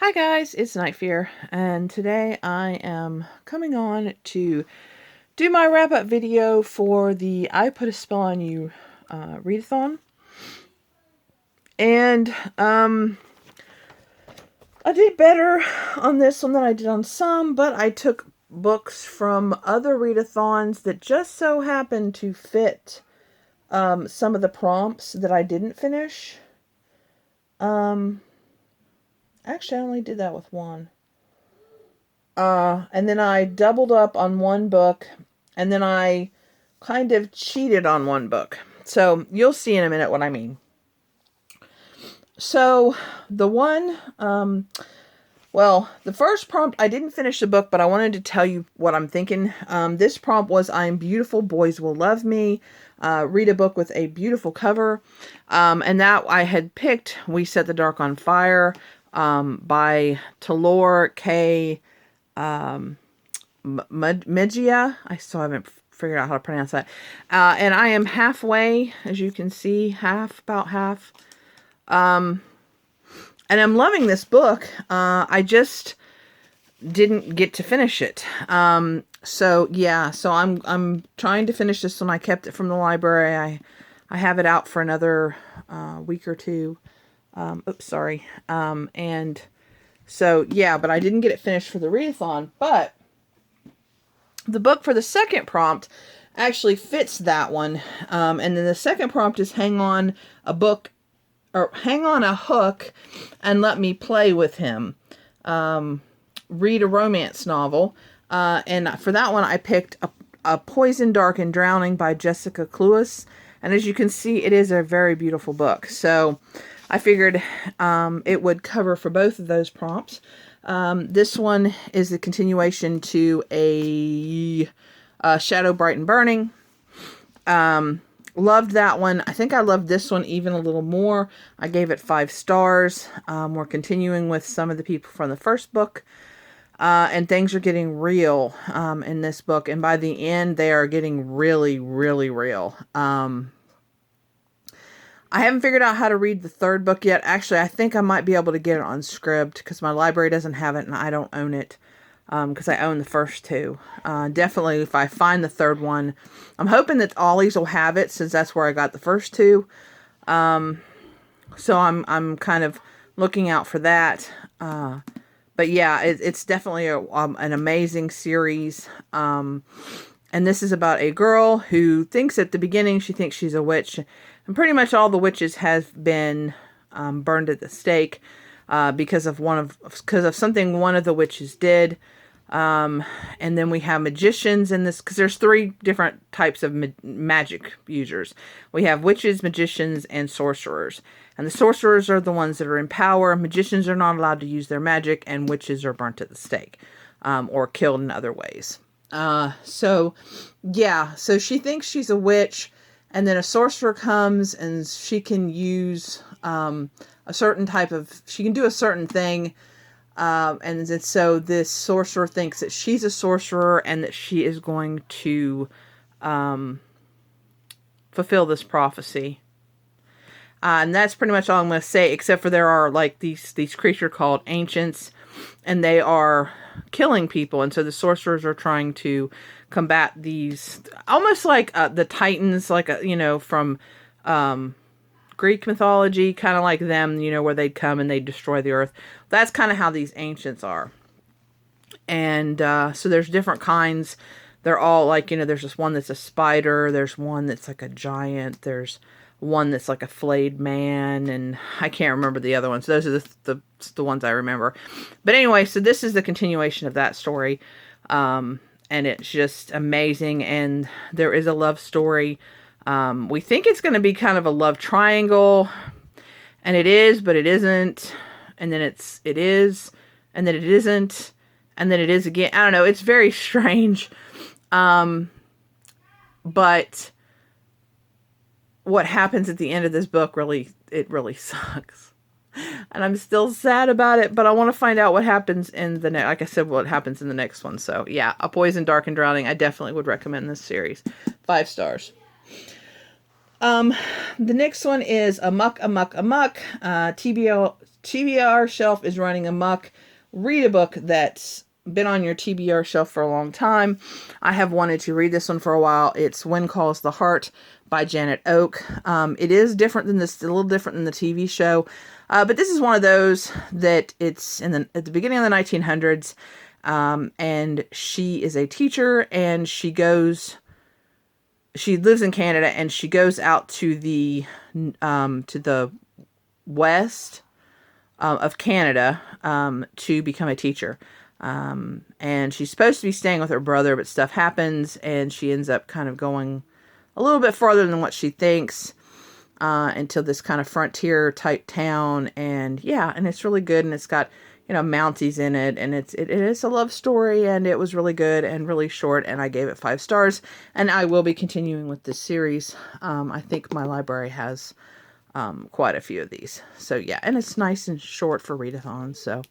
Hi guys, it's Night Fear, and today I am coming on to do my wrap-up video for the I Put a Spell on You readathon. And I did better on this one than I did on some, but I took books from other readathons that just so happened to fit some of the prompts that I didn't finish. Actually, I only did that with one. And then I doubled up on one book, and then I kind of cheated on one book. So you'll see in a minute what I mean. So the one, well, the first prompt, I didn't finish the book, but I wanted to tell you what I'm thinking. This prompt was, I am beautiful, boys will love me. Read a book with a beautiful cover. And that I had picked We Set the Dark on Fire by Talor K. Megia. I still haven't figured out how to pronounce that. And I am halfway, as you can see, about half. And I'm loving this book. I just didn't get to finish it. So yeah, so I'm trying to finish this one. I kept it from the library. I have it out for another week or two. Oops, sorry. And so yeah, but I didn't get it finished for the readathon. But the book for the second prompt actually fits that one. And then the second prompt is hang on a hook and let me play with him. Read a romance novel. And for that one, I picked a Poison, Dark, and Drowning by Jessica Cluess. And as you can see, it is a very beautiful book. So I figured it would cover for both of those prompts. This one is the continuation to a Shadow, Bright, and Burning. Loved that one. I think I loved this one even a little more. I gave it 5 stars. We're continuing with some of the people from the first book. And things are getting real in this book. And by the end, they are getting really, really real. I haven't figured out how to read the third book yet. Actually, I think I might be able to get it on Scribd because my library doesn't have it and I don't own it because I own the first two. Definitely, if I find the third one, I'm hoping that Ollie's will have it since that's where I got the first two. So I'm kind of looking out for that. But yeah, it's definitely an amazing series. And this is about a girl who thinks at the beginning she thinks she's a witch. And pretty much all the witches have been burned at the stake because of something one of the witches did. And then we have magicians in this, because there's 3 different types of magic users. We have witches, magicians, and sorcerers. And the sorcerers are the ones that are in power. Magicians are not allowed to use their magic, and witches are burnt at the stake or killed in other ways. So yeah, so she thinks she's a witch, and then a sorcerer comes and she can use she can do a certain thing. And so this sorcerer thinks that she's a sorcerer and that she is going to fulfill this prophecy. And that's pretty much all I'm going to say, except for there are like these creatures called ancients, and they are killing people. And so the sorcerers are trying to combat these, almost like the Titans, like, from Greek mythology, kind of like them, where they'd come and they'd destroy the earth. That's kind of how these ancients are. And so there's different kinds. They're all like, there's this one that's a spider. There's one that's like a giant. There's one that's like a flayed man. And I can't remember the other ones. Those are the ones I remember. But anyway, so this is the continuation of that story. And it's just amazing. And there is a love story. We think it's going to be kind of a love triangle, and it is, but it isn't, and then it is, and then it isn't, and then it is again. I don't know. It's very strange. But what happens at the end of this book really sucks. And I'm still sad about it, but I want to find out what happens in the next, like I said, what happens in the next one. So yeah, A Poison, Dark, and Drowning. I definitely would recommend this series. 5 stars. The next one is Amok, TBR TBR shelf is running amok. Read a book that's been on your TBR shelf for a long time. I have wanted to read this one for a while. It's When Calls the Heart by Janet Oak. It is different than this, a little different than the TV show. But this is one of those that it's at the beginning of the 1900s. And she is a teacher, and she lives in Canada, and she goes out to the west of Canada to become a teacher. And she's supposed to be staying with her brother, but stuff happens, and she ends up kind of going a little bit farther than what she thinks, into this kind of frontier type town. And yeah, and it's really good, and it's got, Mounties in it, and it is a love story, and it was really good and really short, and I gave it 5 stars, and I will be continuing with this series. I think my library has quite a few of these. So yeah, and it's nice and short for readathon. So,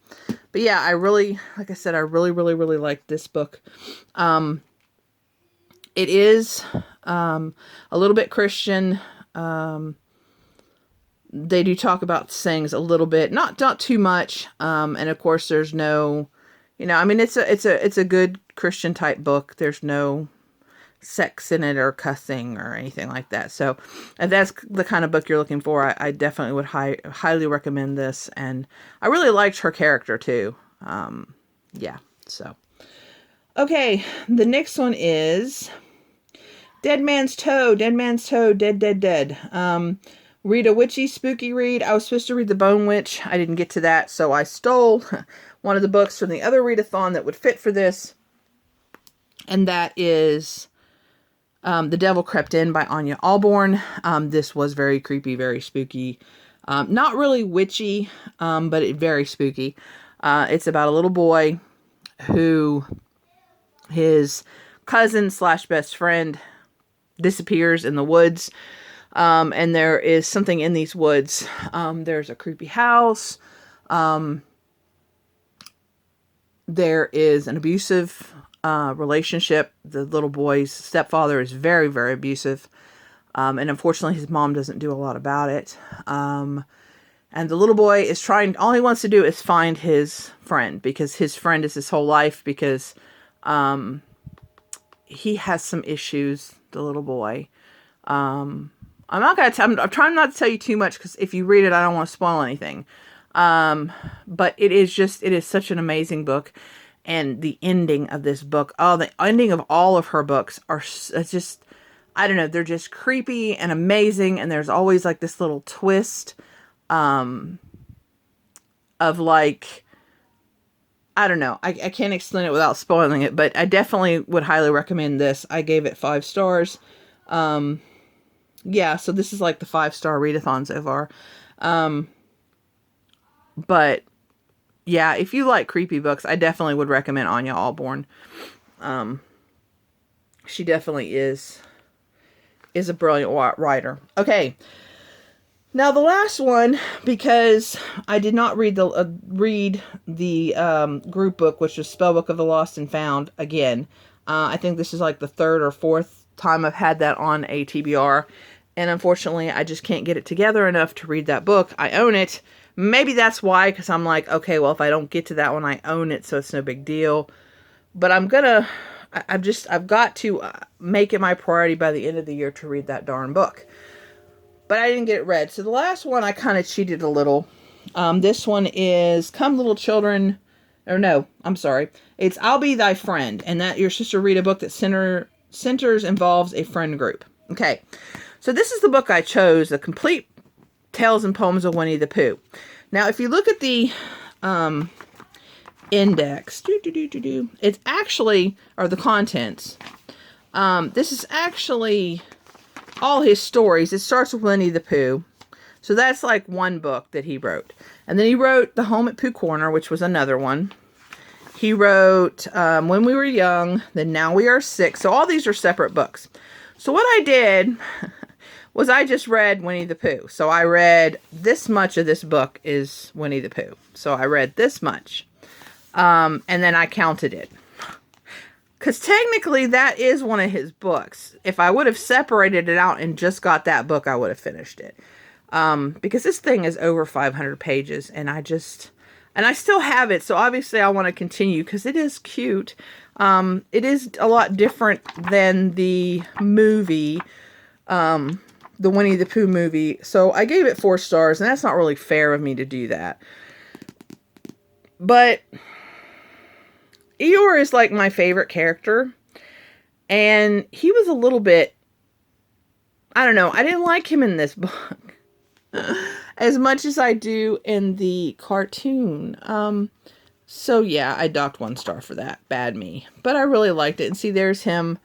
but yeah, like I said, I really, really, really like this book. It is a little bit Christian. They do talk about things a little bit, not too much. And of course, there's no, it's a good Christian type book. There's no sex in it or cussing or anything like that. So if that's the kind of book you're looking for, I definitely would highly recommend this. And I really liked her character too. Yeah. So, okay. The next one is Dead Man's Toe, Dead, Dead, Dead. Read a witchy, spooky read. I was supposed to read The Bone Witch. I didn't get to that, so I stole one of the books from the other readathon that would fit for this. And that is The Devil Crept In by Anya Alborn. This was very creepy, very spooky. Not really witchy, but very spooky. It's about a little boy who his cousin / best friend disappears in the woods. And there is something in these woods. There's a creepy house. There is an abusive relationship. The little boy's stepfather is very, very abusive. And unfortunately, his mom doesn't do a lot about it. And the little boy is all he wants to do is find his friend, because his friend is his whole life, because he has some issues, the little boy. I'm trying not to tell you too much, because if you read it, I don't want to spoil anything. But it is such an amazing book. And the ending of this book, the ending of all of her books are just, I don't know, they're just creepy and amazing. And there's always like this little twist, of like, I don't know. I can't explain it without spoiling it, but I definitely would highly recommend this. I gave it 5 stars. Yeah, so this is like the 5-star readathon so far. But yeah, if you like creepy books, I definitely would recommend Anya Alborn. She definitely is a brilliant writer. Okay. Now the last one, because I did not read the group book, which was Spellbook of the Lost and Found again. I think this is like the 3rd or 4th time I've had that on a TBR, and unfortunately I just can't get it together enough to read that book. I own it. Maybe that's why, because I'm like, okay, well, if I don't get to that one, I own it, so it's no big deal. But I've got to make it my priority by the end of the year to read that darn book. But I didn't get it read. So the last one, I kind of cheated a little. This one is Come Little Children, or no, I'm sorry. It's I'll Be Thy Friend, and that your sister read a book that involves a friend group. Okay, so this is the book I chose, The Complete Tales and Poems of Winnie the Pooh. Now, if you look at the index, it's actually, or the contents, this is actually all his stories. It starts with Winnie the Pooh. So that's like one book that he wrote. And then he wrote The Home at Pooh Corner, which was another one. He wrote When We Were Young, then Now We Are Six. So all these are separate books. So what I did was I just read Winnie the Pooh. So I read this much of this book is Winnie the Pooh. So I read this much. And then I counted it. Because technically that is one of his books. If I would have separated it out and just got that book, I would have finished it. Because this thing is over 500 pages, and I still have it, so obviously I want to continue because it is cute. It is a lot different than the movie, the Winnie the Pooh movie. So I gave it 4 stars, and that's not really fair of me to do that. But Eeyore is like my favorite character, and he was a little bit, I don't know, I didn't like him in this book as much as I do in the cartoon. So yeah, I docked 1 star for that. Bad me. But I really liked it. And see, there's him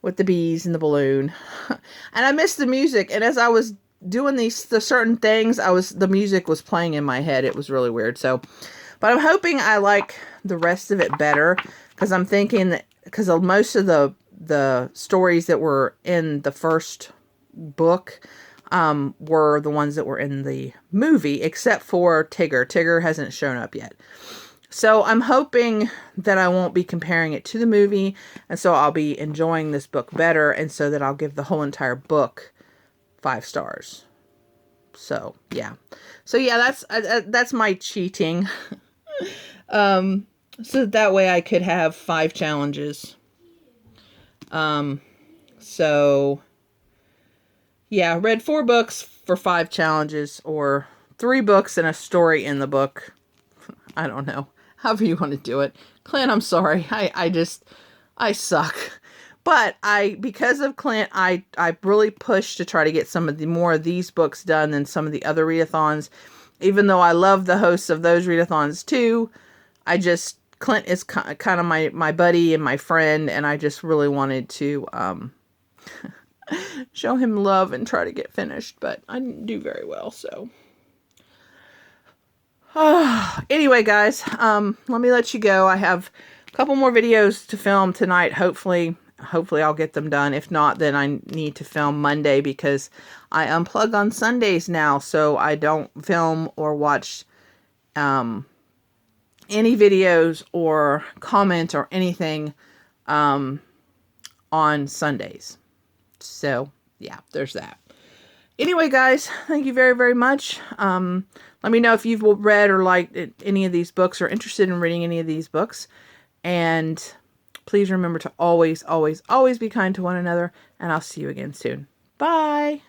with the bees and the balloon. And I missed the music. And as I was doing the certain things, the music was playing in my head. It was really weird. So, but I'm hoping I like the rest of it better, because I'm thinking that, because most of the stories that were in the first book were the ones that were in the movie, except for Tigger. Tigger hasn't shown up yet. So I'm hoping that I won't be comparing it to the movie, and so I'll be enjoying this book better, and so that I'll give the whole entire book 5 stars. So yeah, that's my cheating. So that way I could have 5 challenges. So yeah, read 4 books for 5 challenges, or 3 books and a story in the book. I don't know. However you want to do it. Clint, I'm sorry. I suck. But because of Clint, I really pushed to try to get some of the more of these books done than some of the other readathons. Even though I love the hosts of those readathons too, Clint is kind of my buddy and my friend, and I just really wanted to show him love and try to get finished, but I didn't do very well, so. Anyway, guys, let me let you go. I have a couple more videos to film tonight. Hopefully I'll get them done. If not, then I need to film Monday, because I unplug on Sundays now, so I don't film or watch any videos or comment or anything on Sundays. So yeah, there's that. Anyway, guys, thank you very, very much. Let me know if you've read or liked any of these books, or interested in reading any of these books. And please remember to always, always, always be kind to one another. And I'll see you again soon. Bye.